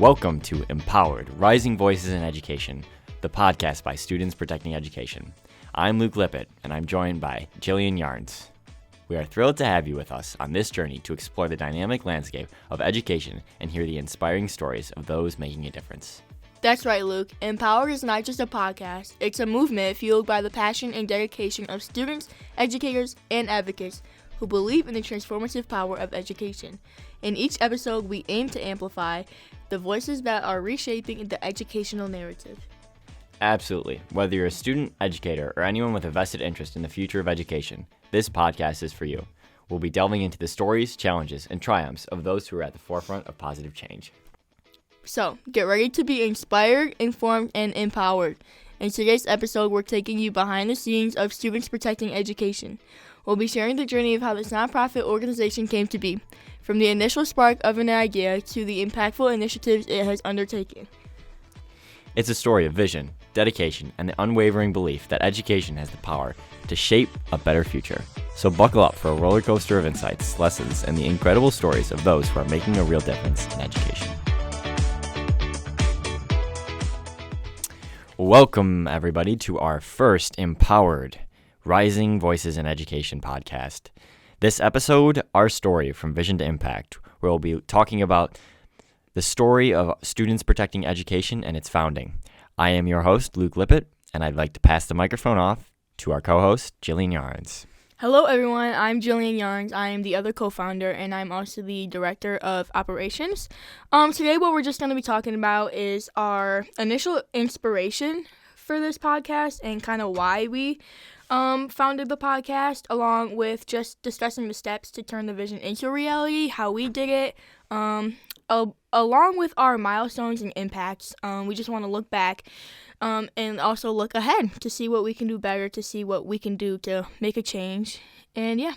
Welcome to Empowered, Rising Voices in Education, the podcast by Students Protecting Education. I'm Luke Lippitt, and I'm joined by Jillian Yarns. We are thrilled to have you with us on this journey to explore the dynamic landscape of education and hear the inspiring stories of those making a difference. That's right, Luke. Empowered is not just a podcast. It's a movement fueled by the passion and dedication of students, educators, and advocates who believe in the transformative power of education. In each episode, we aim to amplify the voices that are reshaping the educational narrative. Absolutely. Whether you're a student, educator, or anyone with a vested interest in the future of education, this podcast is for you. We'll be delving into the stories, challenges, and triumphs of those who are at the forefront of positive change. So, get ready to be inspired, informed, and empowered. In today's episode, we're taking you behind the scenes of Students Protecting Education. We'll be sharing the journey of how this nonprofit organization came to be, from the initial spark of an idea to the impactful initiatives it has undertaken. It's a story of vision, dedication, and the unwavering belief that education has the power to shape a better future. So buckle up for a roller coaster of insights, lessons, and the incredible stories of those who are making a real difference in education. Welcome, everybody, to our first Empowered, Rising Voices in Education podcast. This episode, our story from vision to impact, where we'll be talking about the story of Students Protecting Education and its founding. I am your host, Luke Lippitt, and I'd like to pass the microphone off to our co-host, Jillian Yarns. Hello, everyone. I'm Jillian Yarns. I am the other co-founder, and I'm also the director of operations. Today, what we're just going to be talking about is our initial inspiration for this podcast and kind of why we founded the podcast, along with just discussing the steps to turn the vision into reality, how we did it, along with our milestones and impacts. We just want to look back and also look ahead to see what we can do better, to see what we can do to make a change. And yeah.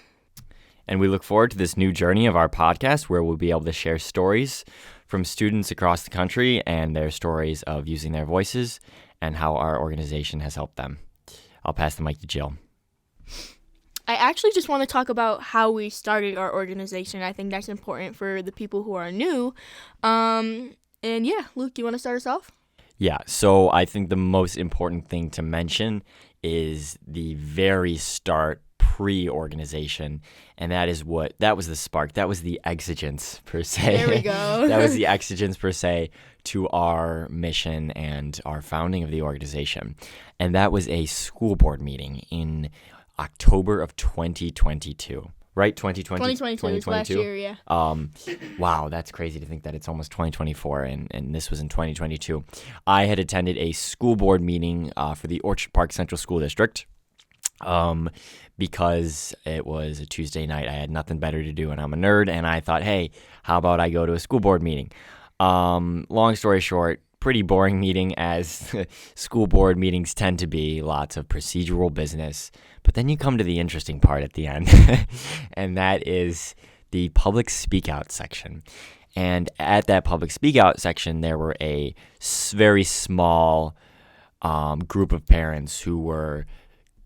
And we look forward to this new journey of our podcast where we'll be able to share stories from students across the country and their stories of using their voices and how our organization has helped them. I'll pass the mic to Jill. I actually just want to talk about how we started our organization. I think that's important for the people who are new. And yeah, Luke, do you want to start us off? Yeah, so I think the most important thing to mention is the very start pre-organization, and that was the spark. That was the exigence, per se. There we go. That was the exigence, per se, to our mission and our founding of the organization. And that was a school board meeting in October of 2022. Right? 2022 was last year, yeah. Wow, that's crazy to think that it's almost 2024, and this was in 2022. I had attended a school board meeting for the Orchard Park Central School District because it was a Tuesday night. I had nothing better to do, and I'm a nerd, and I thought, hey, how about I go to a school board meeting? Long story short, pretty boring meeting, as school board meetings tend to be. Lots of procedural business. But then you come to the interesting part at the end, and that is the public speak out section. And at that public speak out section, there were a very small group of parents who were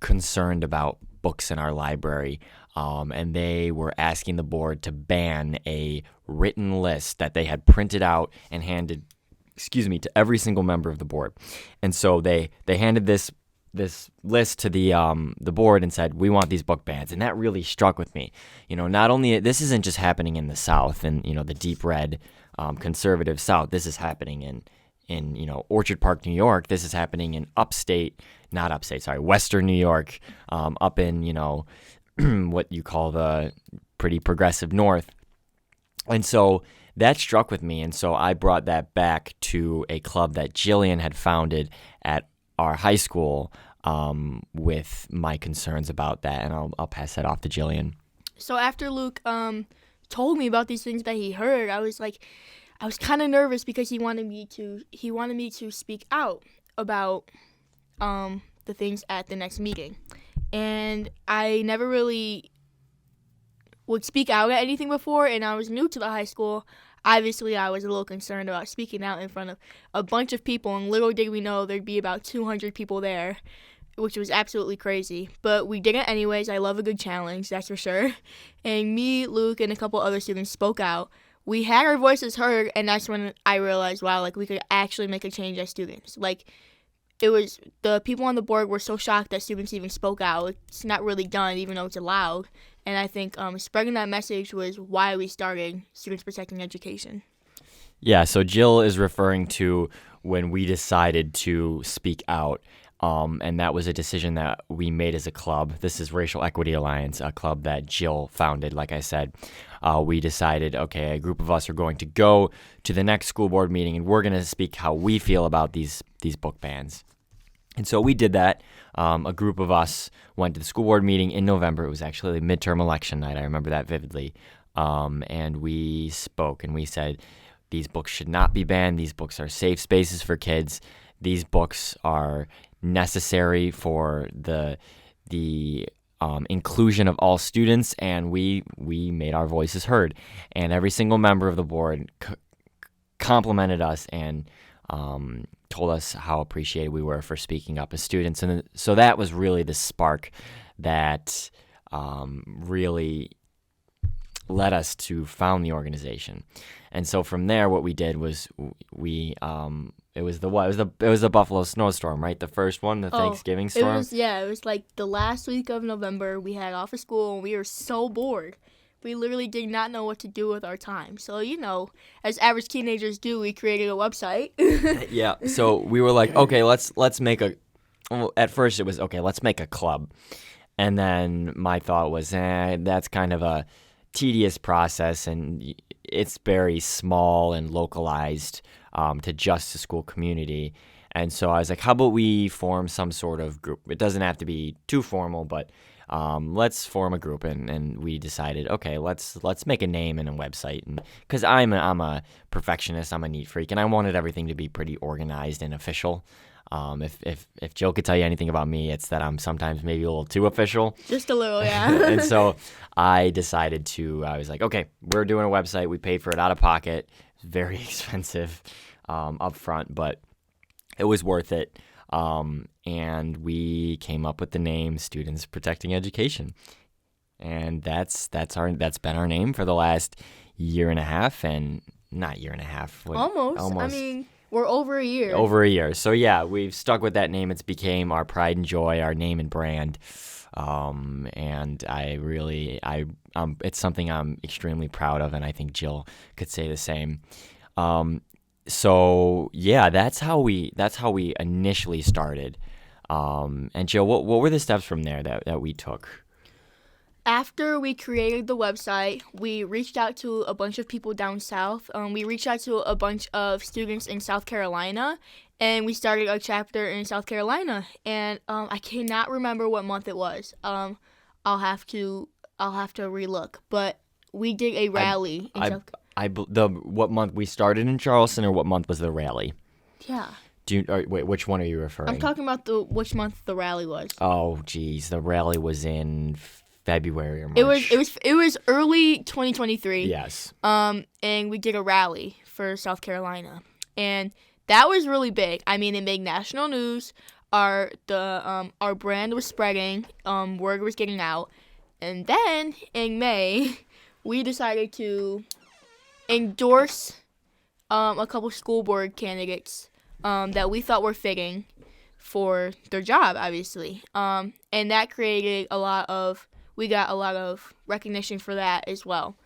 concerned about books in our library, and they were asking the board to ban a written list that they had printed out and handed to every single member of the board. And so they handed this list to the board and said, we want these book bans. And that really struck with me. Not only, this isn't just happening in the South and, the deep red conservative South. This is happening in Orchard Park, New York. This is happening in Western New York, up in, what you call the pretty progressive North. And so that struck with me, and so I brought that back to a club that Jillian had founded at our high school with my concerns about that, and I'll pass that off to Jillian. So after Luke told me about these things that he heard, I was kind of nervous because he wanted me to speak out about the things at the next meeting, and I never really would speak out at anything before, and I was new to the high school. Obviously, I was a little concerned about speaking out in front of a bunch of people, and little did we know there'd be about 200 people there, which was absolutely crazy. But we did it anyways. I love a good challenge, that's for sure. And me, Luke, and a couple other students spoke out. we had our voices heard, and that's when I realized, wow, like we could actually make a change as students. Like it was the people on the board were so shocked that students even spoke out. It's not really done, even though it's allowed. And I think spreading that message was why we started Students Protecting Education. Yeah, so Jill is referring to when we decided to speak out, and that was a decision that we made as a club. This is Racial Equity Alliance, a club that Jill founded, like I said. We decided, okay, a group of us are going to go to the next school board meeting, and we're going to speak how we feel about these book bans. And so we did that. A group of us went to the school board meeting in November. It was actually the midterm election night. I remember that vividly. And we spoke, and we said, these books should not be banned. These books are safe spaces for kids. These books are necessary for the inclusion of all students, and we made our voices heard. And every single member of the board complimented us and told us how appreciated we were for speaking up as students. And so that was really the spark that really led us to found the organization. And so from there, what we did was it was the Buffalo snowstorm, right? The first one, the Thanksgiving storm. It was like the last week of November. We had off of school and we were so bored. We literally did not know what to do with our time. So, as average teenagers do, we created a website. Yeah. So we were like, okay, let's make at first it was, okay, let's make a club. And then my thought was, that's kind of a tedious process, and it's very small and localized to just the school community. And so I was like, how about we form some sort of group? It doesn't have to be too formal, but let's form a group. And we decided, okay, let's make a name and a website. And because I'm a perfectionist, I'm a neat freak, and I wanted everything to be pretty organized and official. If Jill could tell you anything about me, it's that I'm sometimes maybe a little too official. Just a little, yeah. And so I decided I was like, okay, we're doing a website. We paid for it out of pocket. It's very expensive up front, but it was worth it. And we came up with the name Students Protecting Education. And that's been our name for the last year and a half, and not year and a half. Almost. I mean, we're over a year. Over a year. So yeah, we've stuck with that name. It's became our pride and joy, our name and brand. And it's something I'm extremely proud of, and I think Jill could say the same. So yeah, that's how we initially started. And Jill, what were the steps from there that we took? After we created the website, we reached out to a bunch of people down south. We reached out to a bunch of students in South Carolina, and we started a chapter in South Carolina. And I cannot remember what month it was. I'll have to relook. But we did a rally in South Carolina. What month we started in Charleston, or what month was the rally? Yeah. Wait, which one are you referring? I'm talking about which month the rally was. Oh, geez, the rally was in February or March. It was early 2023. Yes. And we did a rally for South Carolina, and that was really big. I mean, it made national news. Our brand was spreading. Word was getting out, and then in May, we decided to endorse a couple school board candidates that we thought were fitting for their job, obviously. And that created we got a lot of recognition for that as well.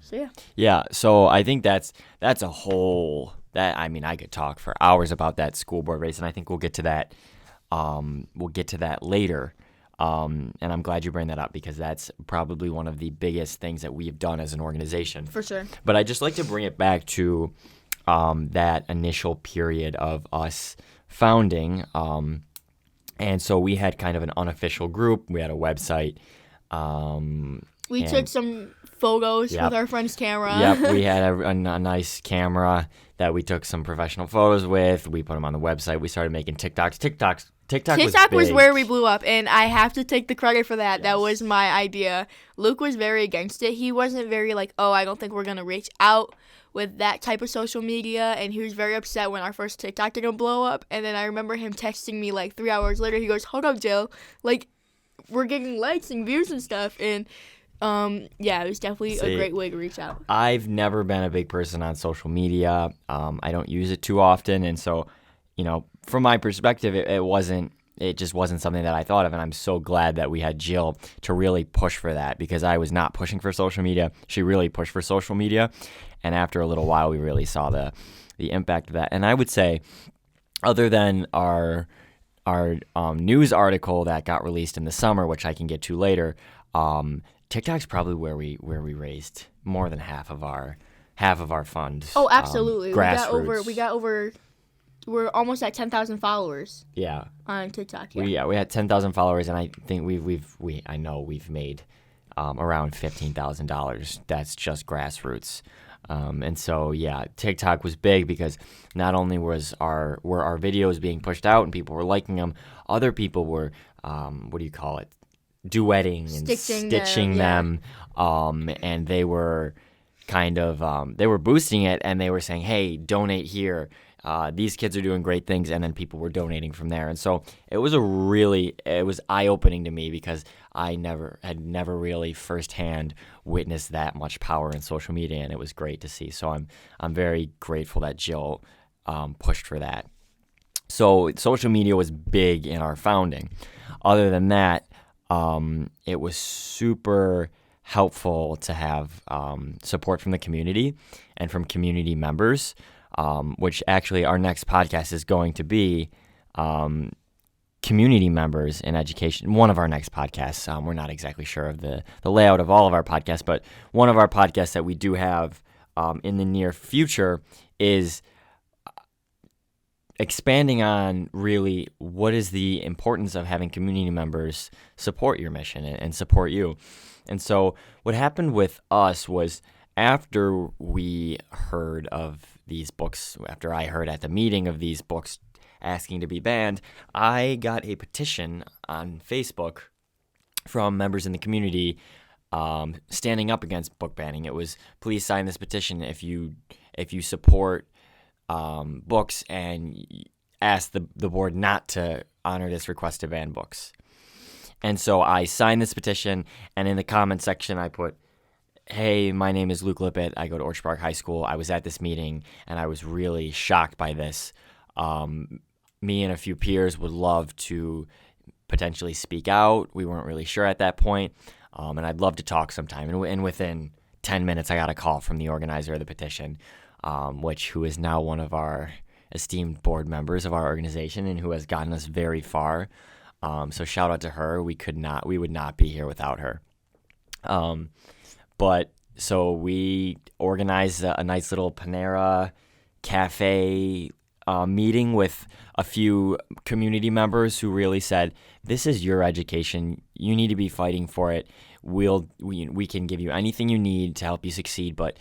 So yeah. Yeah, so I think that's a whole I could talk for hours about that school board race, and I think we'll get to that later. And I'm glad you bring that up, because that's probably one of the biggest things that we've done as an organization. For sure. But I'd just like to bring it back to that initial period of us founding. And so we had kind of an unofficial group. We had a website. We took some photos with our friend's camera. Yep, we had a nice camera that we took some professional photos with. We put them on the website. We started making TikToks. TikTok was where we blew up, and I have to take the credit for that. Yes. That was my idea. Luke was very against it. He wasn't very I don't think we're going to reach out with that type of social media, and he was very upset when our first TikTok didn't blow up. And then I remember him texting me 3 hours later. He goes, "Hold up, Jill. We're getting likes and views and stuff." And Yeah, it was definitely See, a great way to reach out. I've never been a big person on social media. I don't use it too often, and so, from my perspective, it just wasn't something that I thought of, and I'm so glad that we had Jill to really push for that, because I was not pushing for social media. She really pushed for social media, and after a little while, we really saw the impact of that. And I would say, other than our news article that got released in the summer, which I can get to later, TikTok's probably where we raised more than half of our funds. Oh, absolutely. Grassroots. We're almost at 10,000 followers. Yeah. On TikTok. Yeah. We had 10,000 followers, and I think I know we've made around $15,000. That's just grassroots. And so, yeah, TikTok was big because not only were our videos being pushed out and people were liking them, other people were duetting and stitching them. And they were they were boosting it, and they were saying, hey, donate here. These kids are doing great things, and then people were donating from there. And so it was eye-opening to me, because I had never really firsthand witnessed that much power in social media, and it was great to see. So I'm very grateful that Jill pushed for that. So social media was big in our founding. Other than that, it was super helpful to have support from the community and from community members. Which actually our next podcast is going to be community members in education. One of our next podcasts. We're not exactly sure of the layout of all of our podcasts, but one of our podcasts that we do have in the near future is expanding on really what is the importance of having community members support your mission and support you. And so what happened with us was, after we heard of these books, after I heard at the meeting of these books asking to be banned, I got a petition on Facebook from members in the community standing up against book banning. It was, please sign this petition if you support books, and ask the board not to honor this request to ban books. And so I signed this petition, and in the comment section I put, hey, my name is Luke Lippitt. I go to Orchard Park High School. I was at this meeting, and I was really shocked by this. Me and a few peers would love to potentially speak out. We weren't really sure at that point, and I'd love to talk sometime. And within 10 minutes, I got a call from the organizer of the petition, who is now one of our esteemed board members of our organization and who has gotten us very far. So shout out to her. We would not be here without her. But so we organized a nice little Panera cafe meeting with a few community members who really said, this is your education. You need to be fighting for it. We can give you anything you need to help you succeed. But,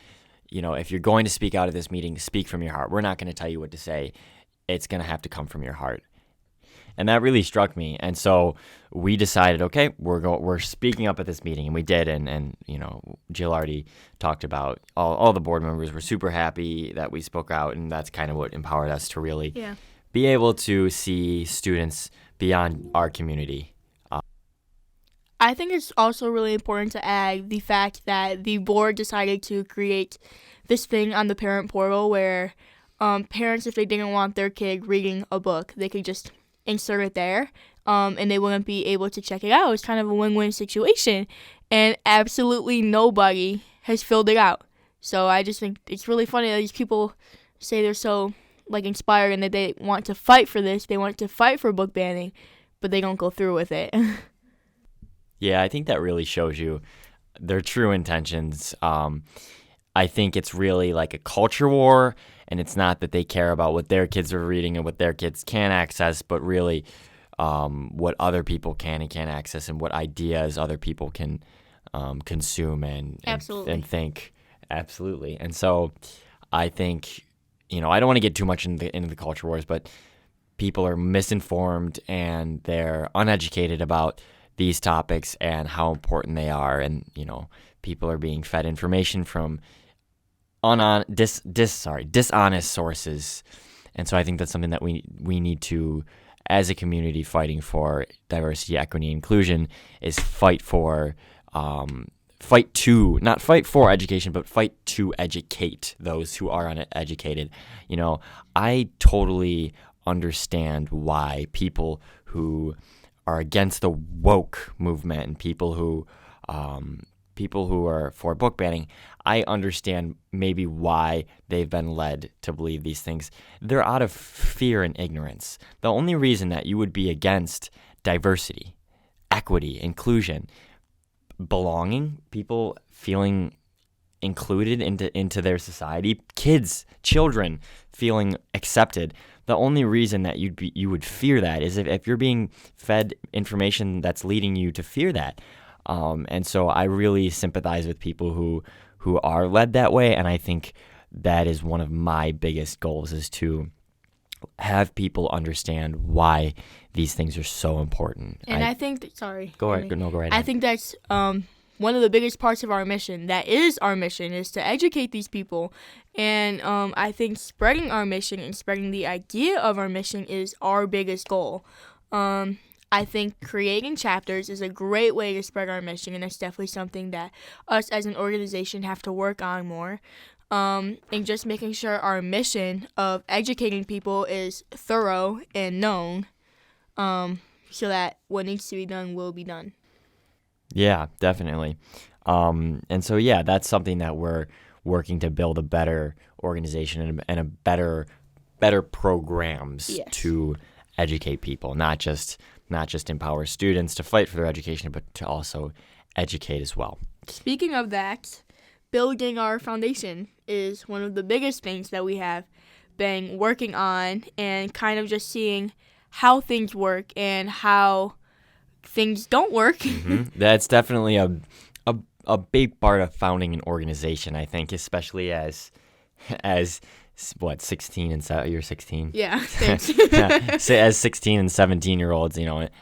if you're going to speak out at this meeting, speak from your heart. We're not going to tell you what to say. It's going to have to come from your heart. And that really struck me. And so we decided, okay, we're speaking up at this meeting, and we did. And Jill already talked about all the board members were super happy that we spoke out, and that's kind of what empowered us to really be able to see students beyond our community. I think it's also really important to add the fact that the board decided to create this thing on the parent portal where parents, if they didn't want their kid reading a book, they could just insert it there, and they wouldn't be able to check it out. It's kind of a win-win situation, and absolutely nobody has filled it out. So I just think it's really funny that these people say they're so inspired and that they want to fight for this. They want to fight for book banning, but they don't go through with it. Yeah, I think that really shows you their true intentions. I think it's really like a culture war, and it's not that they care about what their kids are reading and what their kids can access, but really what other people can and can't access, and what ideas other people can consume and think. Absolutely. And so I think, I don't want to get too much into the culture wars, but people are misinformed and they're uneducated about these topics and how important they are. And, people are being fed information from dishonest sources. And so I think that's something that we need to, as a community fighting for diversity, equity, inclusion, is fight for not fight for education, but fight to educate those who are uneducated. I totally understand why people who are against the woke movement and people who are for book banning, I understand maybe why they've been led to believe these things. They're out of fear and ignorance. The only reason that you would be against diversity, equity, inclusion, belonging, people feeling included into their society, children feeling accepted. The only reason that you would fear that is if you're being fed information that's leading you to fear that. And so I really sympathize with people who are led that way, and I think that is one of my biggest goals, is to have people understand why these things are so important. And I think sorry. Go right ahead. I think that's one of the biggest parts of our mission. That is our mission, is to educate these people. And I think spreading our mission and spreading the idea of our mission is our biggest goal. I think creating chapters is a great way to spread our mission, and it's definitely something that us as an organization have to work on more. And just making sure our mission of educating people is thorough and known, so that what needs to be done will be done. Yeah, definitely. And so, yeah, that's something that we're working to build a better organization and a better programs to educate people, not just empower students to fight for their education, but to also educate as well. Speaking of that, building our foundation is one of the biggest things that we have been working on, and kind of just seeing how things work and how things don't work. Mm-hmm. That's definitely a big part of founding an organization, I think, especially as 16 and you're 16? Yeah, thanks. Yeah. So as 16 and 17-year-olds,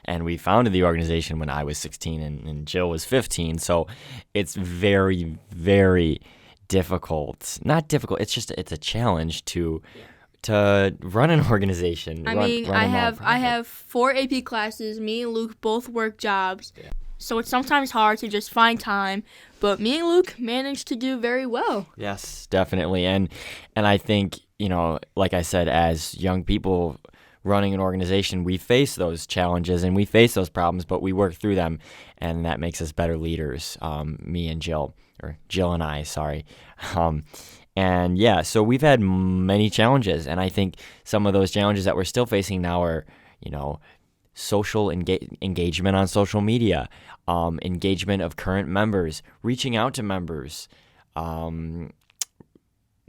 and we founded the organization when I was 16 and Jill was 15, so it's very, very difficult. Not difficult, it's a challenge to run an organization. I have 4 AP classes. Me and Luke both work jobs. Yeah. So it's sometimes hard to just find time, but me and Luke managed to do very well. Yes, definitely. And I think, like I said, as young people running an organization, we face those challenges and we face those problems, but we work through them, and that makes us better leaders, me and Jill, or Jill and I, sorry. And yeah, so we've had many challenges, and I think some of those challenges that we're still facing now are, social engagement on social media, engagement of current members, reaching out to members,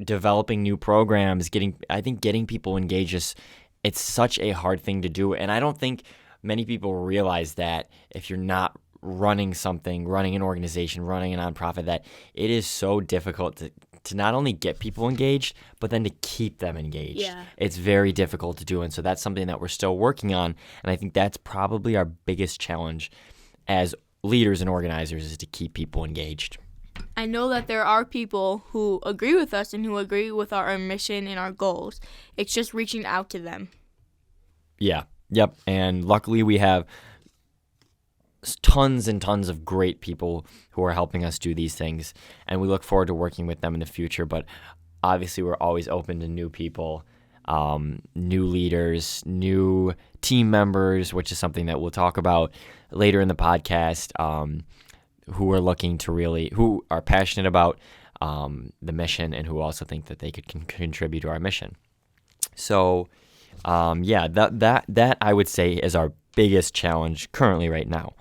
developing new programs, getting people engaged. It's such a hard thing to do, and I don't think many people realize that if you're not running an organization, running a nonprofit, that it is so difficult to not only get people engaged, but then to keep them engaged. Yeah. It's very difficult to do, and so that's something that we're still working on, and I think that's probably our biggest challenge as leaders and organizers, is to keep people engaged. I know that there are people who agree with us and who agree with our mission and our goals. It's just reaching out to them. Yeah. Yep. And luckily we have tons and tons of great people who are helping us do these things, and we look forward to working with them in the future. But obviously we're always open to new people, new leaders, new team members, which is something that we'll talk about later in the podcast, who are passionate about the mission and who also think that they could contribute to our mission. So that I would say is our biggest challenge currently right now.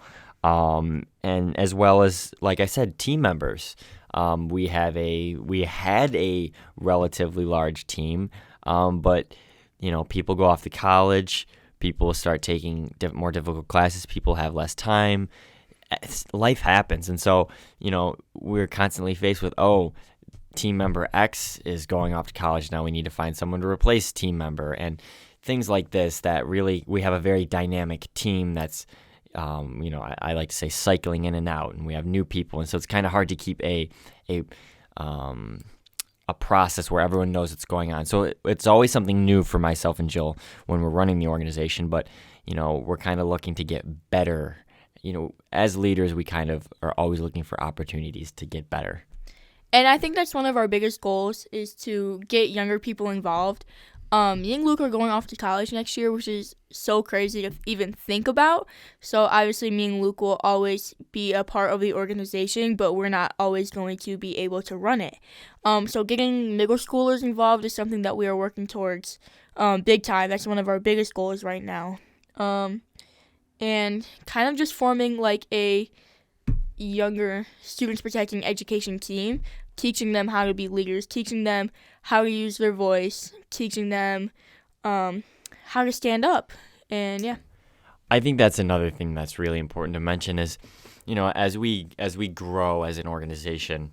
And as well as, like I said, team members. We had a relatively large team, but people go off to college, people start taking more difficult classes, people have less time, life happens, and so we're constantly faced with, team member X is going off to college, now we need to find someone to replace team member, and things like this, that really we have a very dynamic team that's I like to say cycling in and out, and we have new people, and so it's kind of hard to keep a process where everyone knows what's going on. So it's always something new for myself and Jill when we're running the organization, but we're kind of looking to get better as leaders, we kind of are always looking for opportunities to get better. And I think that's one of our biggest goals is to get younger people involved. Me and Luke are going off to college next year, which is so crazy to even think about. So obviously me and Luke will always be a part of the organization, but we're not always going to be able to run it. So getting middle schoolers involved is something that we are working towards big time. That's one of our biggest goals right now. And kind of just forming like a younger students protecting education team, teaching them how to be leaders, teaching them how to use their voice, teaching them how to stand up. And yeah, I think that's another thing that's really important to mention is, as we grow as an organization,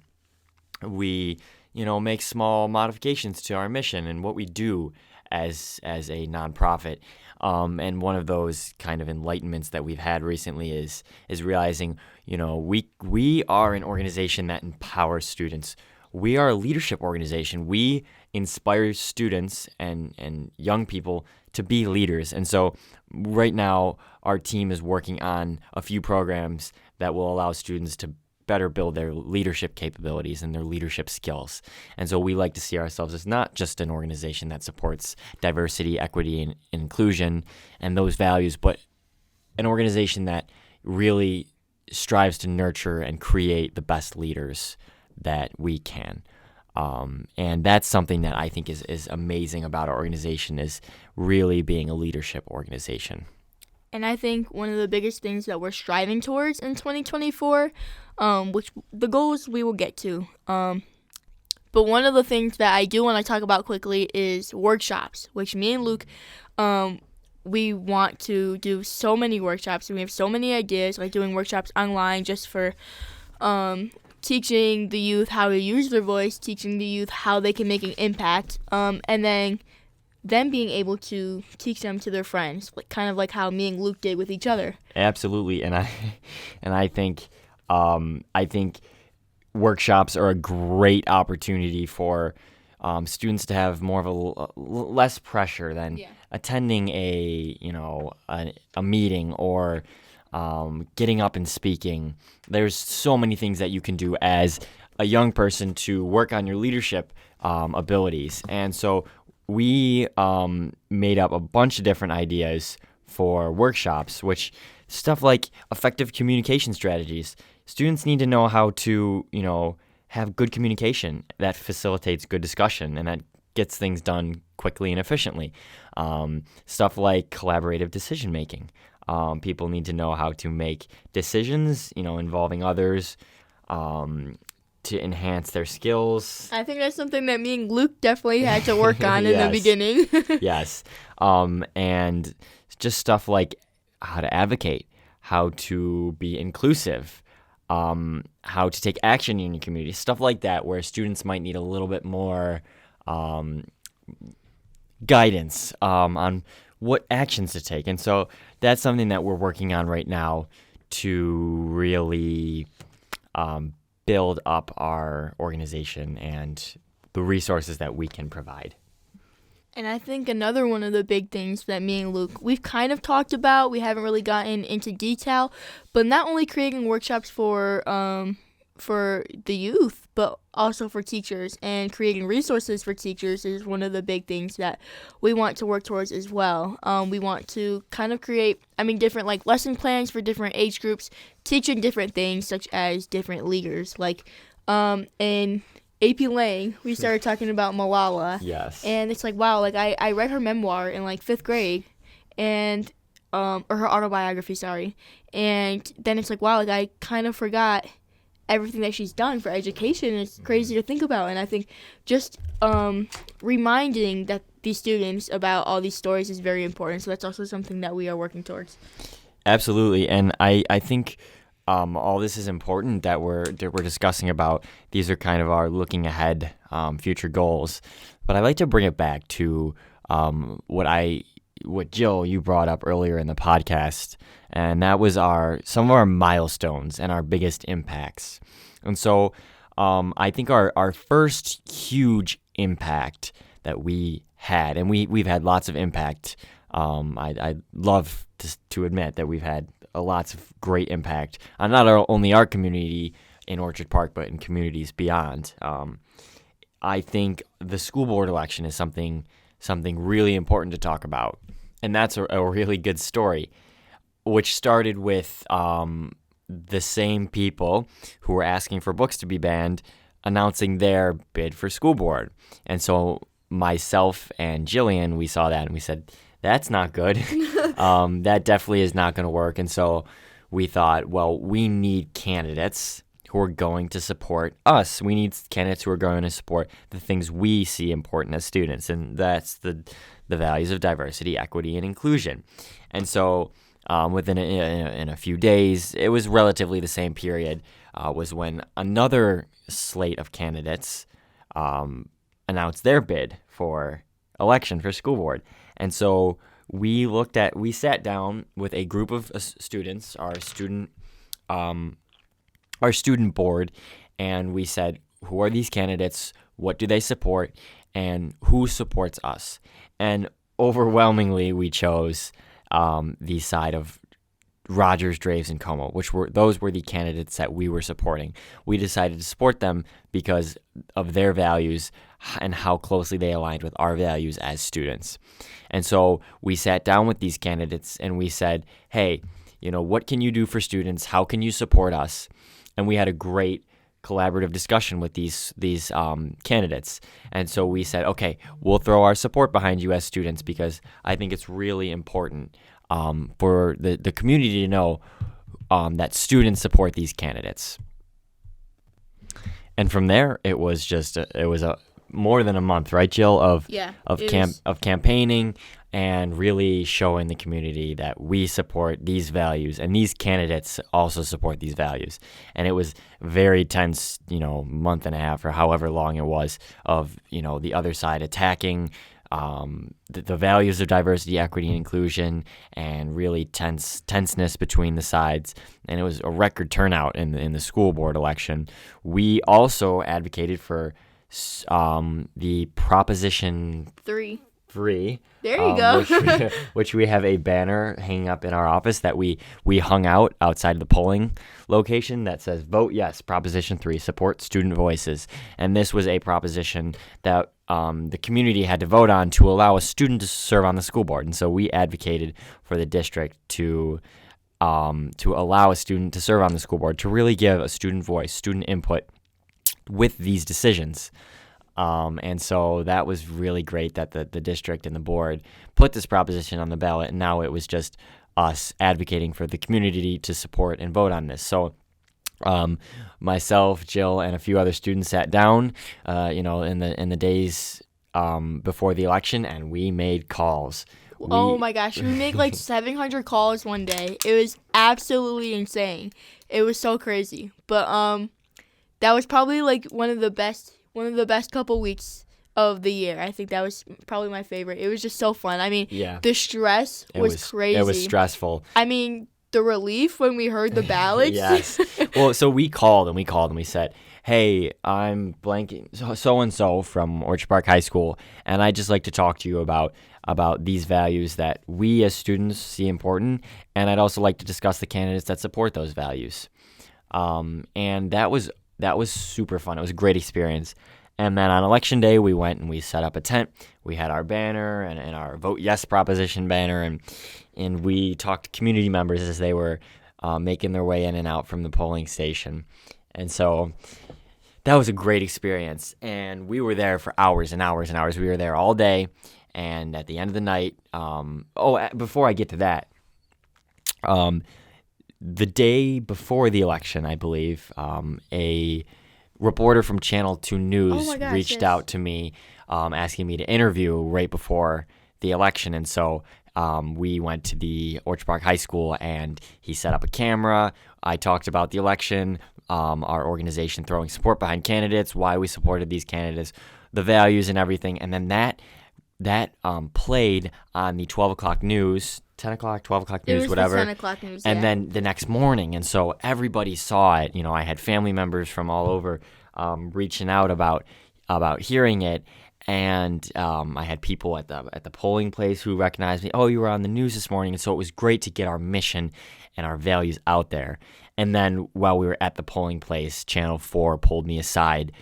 we make small modifications to our mission and what we do as a nonprofit. And one of those kind of enlightenments that we've had recently is realizing, we are an organization that empowers students. We are a leadership organization. We inspire students and young people to be leaders. And so right now, our team is working on a few programs that will allow students to better build their leadership capabilities and their leadership skills. And so we like to see ourselves as not just an organization that supports diversity, equity, and inclusion and those values, but an organization that really strives to nurture and create the best leaders that we can. And that's something that I think is amazing about our organization, is really being a leadership organization. And I think one of the biggest things that we're striving towards in 2024, which the goals we will get to. But one of the things that I do want to talk about quickly is workshops, which me and Luke, we want to do so many workshops, and we have so many ideas, like doing workshops online just for teaching the youth how to use their voice, teaching the youth how they can make an impact, and then being able to teach them to their friends, kind of like how me and Luke did with each other. Absolutely, and I think workshops are a great opportunity for students to have more of a less pressure than attending a meeting or getting up and speaking. There's so many things that you can do as a young person to work on your leadership abilities, and so we made up a bunch of different ideas for workshops, which stuff like effective communication strategies. Students need to know how to, have good communication that facilitates good discussion and that gets things done quickly and efficiently. Stuff like collaborative decision making. People need to know how to make decisions, involving others, to enhance their skills. I think that's something that me and Luke definitely had to work on in the beginning. Yes. And just stuff like how to advocate, how to be inclusive, how to take action in your community, stuff like that, where students might need a little bit more guidance on what actions to take. And so that's something that we're working on right now to really build up our organization and the resources that we can provide. And I think another one of the big things that me and Luke, we've kind of talked about, we haven't really gotten into detail, but not only creating workshops for the youth, but also for teachers, and creating resources for teachers is one of the big things that we want to work towards as well. We want to kind of create, different like lesson plans for different age groups, teaching different things such as different leaders. Like in AP Lang, we started talking about Malala. Yes. And it's like, wow, like I read her memoir in like 5th grade, and or her autobiography, sorry. And then it's like, wow, like I kind of forgot everything that she's done for education. It's crazy to think about. And I think just reminding that these students about all these stories is very important. So that's also something that we are working towards. Absolutely. And I think all this is important that we're discussing about. These are kind of our looking ahead future goals. But I'd like to bring it back to what Jill, you brought up earlier in the podcast, and that was some of our milestones and our biggest impacts. And so I think our first huge impact that we had, and we've had lots of impact. I'd love to admit that we've had lots of great impact on not only our community in Orchard Park, but in communities beyond. I think the school board election is something really important to talk about, and that's a really good story, which started with the same people who were asking for books to be banned announcing their bid for school board. And so myself and Jillian, we saw that and we said, that's not good. That definitely is not going to work. And so we thought, well, we need candidates who are going to support us. We need candidates who are going to support the things we see important as students, and that's the values of diversity, equity, and inclusion. And so within in a few days, it was relatively the same period, was when another slate of candidates announced their bid for election for school board. And so we sat down with a group of students, our student board, and we said, who are these candidates? What do they support? And who supports us? And overwhelmingly, we chose the side of Rogers, Draves, and Como, those were the candidates that we were supporting. We decided to support them because of their values and how closely they aligned with our values as students. And so we sat down with these candidates and we said, hey, what can you do for students? How can you support us? And we had a great collaborative discussion with these candidates. And so we said, okay, we'll throw our support behind you as students because I think it's really important for the community to know that students support these candidates. And from there, it was more than a month, right, Jill, of campaigning and really showing the community that we support these values and these candidates also support these values. And it was very tense, month and a half or however long it was of, the other side attacking the values of diversity, equity, and inclusion, and really tenseness between the sides. And it was a record turnout in the school board election. We also advocated for the Proposition 3. There you go. which we have a banner hanging up in our office that we hung out outside the polling location that says, vote yes, Proposition 3, support student voices. And this was a proposition that the community had to vote on to allow a student to serve on the school board. And so we advocated for the district to allow a student to serve on the school board, to really give a student voice, student input with these decisions. And so that was really great that the district and the board put this proposition on the ballot, and now it was just us advocating for the community to support and vote on this. So myself, Jill, and a few other students sat down, in the days before the election, and we made calls. Oh my gosh, we made like 700 calls one day. It was absolutely insane. It was so crazy. But that was probably like one of the best couple weeks of the year. I think that was probably my favorite. It was just so fun. I mean, the stress was crazy. It was stressful. I mean, the relief when we heard the ballots. Yes. Well, so we called and we said, hey, I'm blanking so-and-so from Orchard Park High School, and I'd just like to talk to you about these values that we as students see important, and I'd also like to discuss the candidates that support those values. And that was super fun. It was a great experience. And then on election day, we went and we set up a tent. We had our banner and our Vote Yes proposition banner, and we talked to community members as they were making their way in and out from the polling station. And so that was a great experience. And we were there for hours and hours and hours. We were there all day. And at the end of the night, before I get to that, the day before the election, I believe, a reporter from Channel 2 News reached out to me asking me to interview right before the election. And so we went to the Orchard Park High School, and he set up a camera. I talked about the election, our organization throwing support behind candidates, why we supported these candidates, the values and everything. And then that played on the 12 o'clock news, 10 o'clock, 12 o'clock news, whatever. The 10 o'clock news, and then the next morning. And so everybody saw it. I had family members from all over reaching out about hearing it. And I had people at the polling place who recognized me. Oh, you were on the news this morning. And so it was great to get our mission and our values out there. And then while we were at the polling place, Channel 4 pulled me aside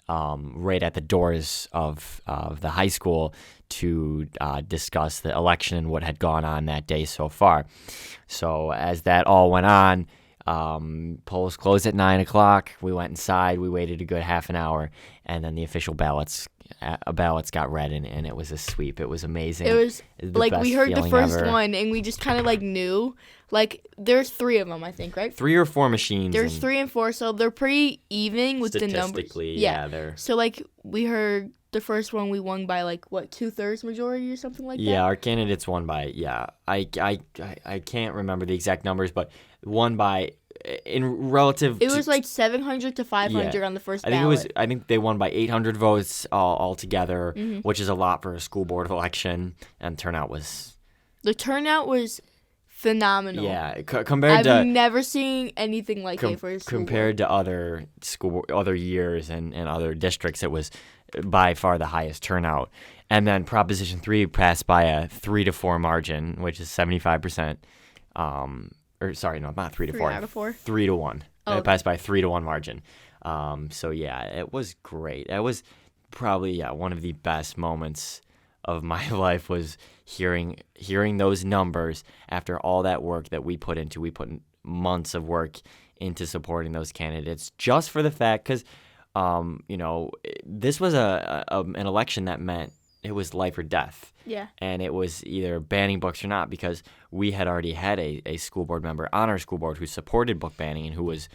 right at the doors of the high school to discuss the election and what had gone on that day so far. So as that all went on, polls closed at 9 o'clock. We went inside. We waited a good half an hour, and then the official ballots got read, and it was a sweep. It was amazing. It was the like best we heard the feeling first ever. one, and we just kind of like knew. Like there's 3 of them, I think, right? 3 or 4 machines. There's and 3 and 4, so they're pretty even with the numbers. statistically, yeah, they're. So like we heard the first one, we won by like what 2/3 majority or something like that. Yeah, our candidates won by I can't remember the exact numbers, but won by in relative. It was like 700 to 500 on the first ballot. I think they won by 800 votes altogether, Mm-hmm. which is a lot for a school board election, and The turnout was phenomenal. yeah compared I've to never seen anything like it for a school compared to other years and other districts. It was by far the highest turnout. And then Proposition 3 passed by a 3-4 margin, which is 75%. Or sorry, no, not 3 to 4. 3 out of 4? 3 to 1. Oh, It passed by a 3-1 margin. So yeah, it was great. It was probably one of the best moments of my life was hearing those numbers after all that work that we put into. We put months of work into supporting those candidates just for the fact because this was an election that meant it was life or death. Yeah. And it was either banning books or not because we had already had a school board member on our school board who supported book banning and who was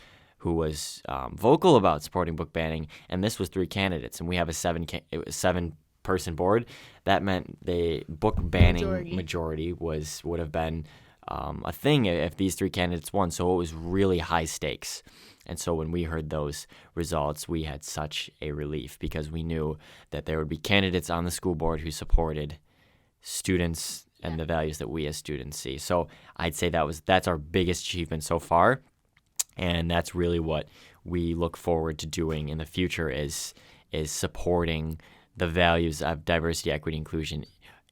vocal about supporting book banning. And this was 3 candidates, and we have a 7-person board. That meant the book banning majority would have been a thing if these 3 candidates won. So it was really high stakes. And so when we heard those results, we had such a relief because we knew that there would be candidates on the school board who supported students and the values that we as students see. So I'd say that's our biggest achievement so far, and that's really what we look forward to doing in the future is supporting the values of diversity, equity, inclusion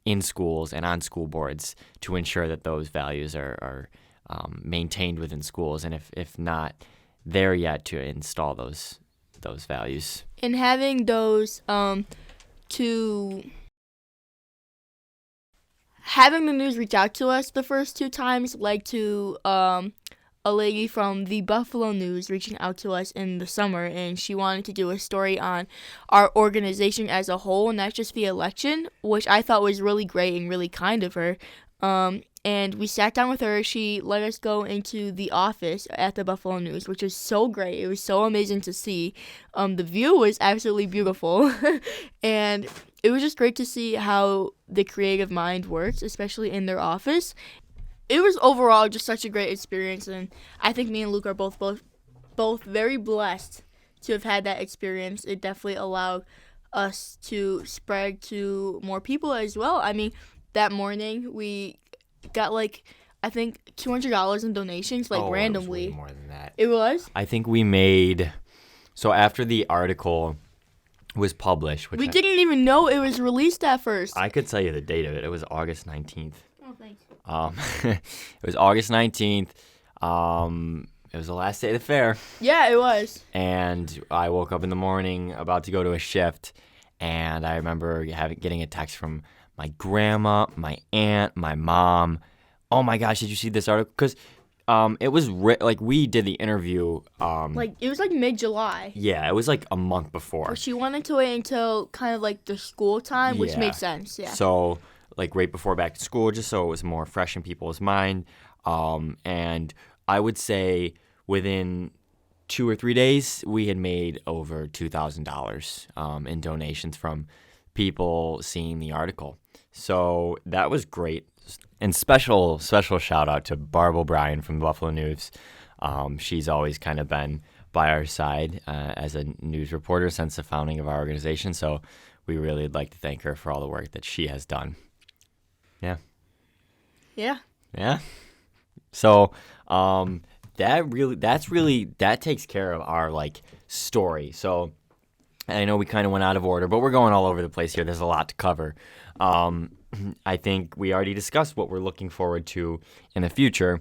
in schools and on school boards to ensure that those values are maintained within schools, and if not there yet, to install those values. And having those having the news reach out to us the first 2 times led to a lady from the Buffalo News reaching out to us in the summer, and she wanted to do a story on our organization as a whole, and not just the election, which I thought was really great and really kind of her. And we sat down with her. She let us go into the office at the Buffalo News, which was so great. It was so amazing to see. The view was absolutely beautiful. And it was just great to see how the creative mind works, especially in their office. It was overall just such a great experience. And I think me and Luke are both very blessed to have had that experience. It definitely allowed us to spread to more people as well. I mean, that morning we got I think $200 in donations randomly. It was way more than that. It was? I think we made so after the article was published, which we didn't even know it was released at first. I could tell you the date of it. It was August 19th. Oh, thanks. It was August 19th. It was the last day of the fair. Yeah, it was. And I woke up in the morning about to go to a shift, and I remember getting a text from my grandma, my aunt, my mom. Oh my gosh, did you see this article? Because it was we did the interview. It was mid-July. Yeah, it was a month before. But she wanted to wait until kind of the school time, which made sense. Yeah. So right before back to school, just so it was more fresh in people's mind. And I would say within 2 or 3 days, we had made over $2,000 in donations from people seeing the article. So that was great. And special shout out to Barb O'Brien from the Buffalo News. She's always kind of been by our side as a news reporter since the founding of our organization. So we really would like to thank her for all the work that she has done. Yeah. Yeah. Yeah. So that takes care of our story. So I know we kind of went out of order, but we're going all over the place here. There's a lot to cover. I think we already discussed what we're looking forward to in the future.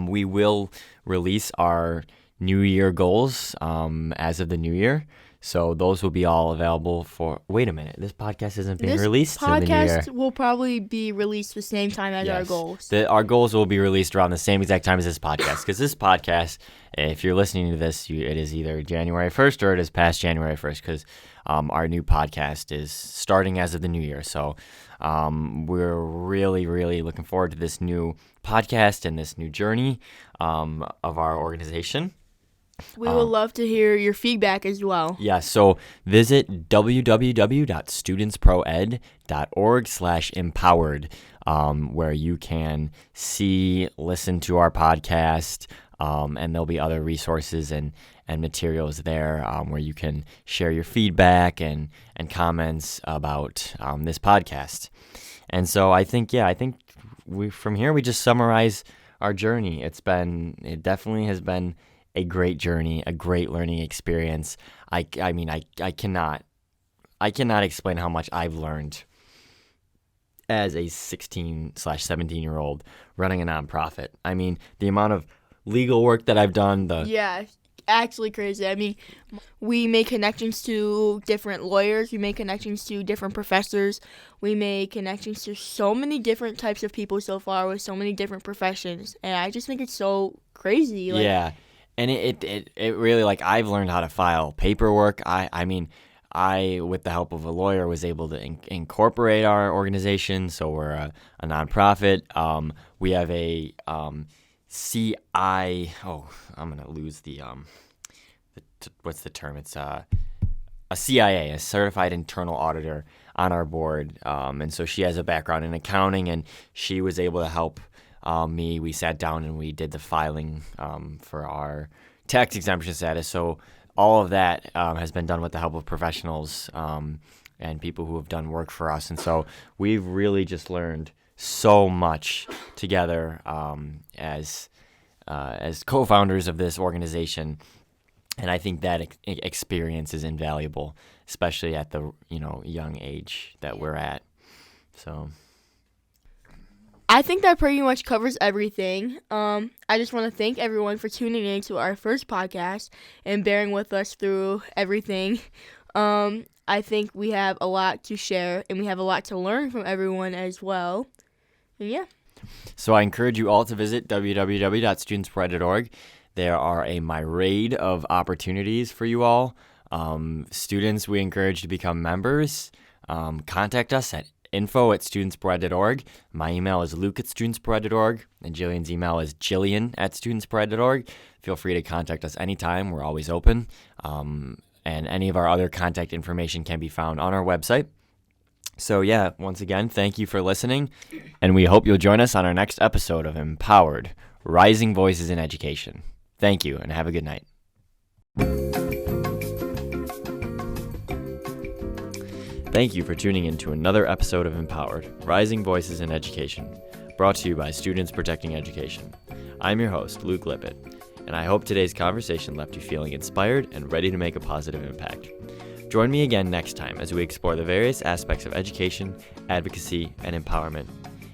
We will release our New Year goals as of the new year. So those will be all available for... Wait a minute. This podcast isn't being released in the new year. This podcast will probably be released the same time as our goals. Our goals will be released around the same exact time as this podcast. Because this podcast, if you're listening to this, it is either January 1st or it is past January 1st. Because our new podcast is starting as of the new year. So we're really, really looking forward to this new podcast and this new journey of our organization. We would love to hear your feedback as well. Yeah, so visit www.studentsproed.org/empowered, where you can listen to our podcast, and there'll be other resources and materials there where you can share your feedback and comments about this podcast. And so I think from here we just summarize our journey. It definitely has been a great journey, a great learning experience. I cannot explain how much I've learned as a 16/17-year-old running a nonprofit. I mean, the amount of legal work that I've done. Yeah, actually crazy. I mean, we make connections to different lawyers. We make connections to different professors. We make connections to so many different types of people so far with so many different professions. And I just think it's so crazy. Yeah. And it really, I've learned how to file paperwork. I mean, with the help of a lawyer, was able to incorporate our organization. So we're a nonprofit. We have a CI. Oh, I'm gonna lose what's the term? It's a CIA, a certified internal auditor, on our board. And so she has a background in accounting, and she was able to help me. We sat down and we did the filing for our tax exemption status. So all of that has been done with the help of professionals and people who have done work for us. And so we've really just learned so much together as co-founders of this organization. And I think that experience is invaluable, especially at the young age that we're at. So I think that pretty much covers everything. I just want to thank everyone for tuning in to our first podcast and bearing with us through everything. I think we have a lot to share, and we have a lot to learn from everyone as well. And yeah. So I encourage you all to visit www.studentsproed.org. There are a myriad of opportunities for you all. Students, we encourage to become members. Contact us at info@studentsproed.org. My email is luke@studentsproed.org, and Jillian's email is jillian@studentsproed.org. Feel free to contact us anytime. We're always open. And any of our other contact information can be found on our website. So yeah, once again, thank you for listening, and we hope you'll join us on our next episode of Empowered, Rising Voices in Education. Thank you, and have a good night. Thank you for tuning in to another episode of Empowered, Rising Voices in Education, brought to you by Students Protecting Education. I'm your host, Luke Lippitt, and I hope today's conversation left you feeling inspired and ready to make a positive impact. Join me again next time as we explore the various aspects of education, advocacy, and empowerment.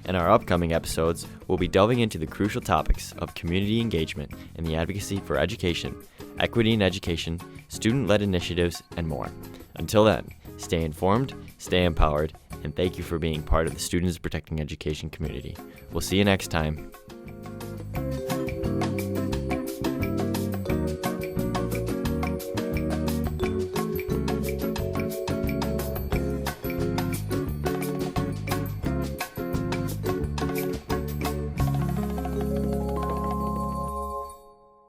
In our upcoming episodes, we'll be delving into the crucial topics of community engagement and the advocacy for education, equity in education, student-led initiatives, and more. Until then, stay informed, stay empowered, and thank you for being part of the Students Protecting Education community. We'll see you next time.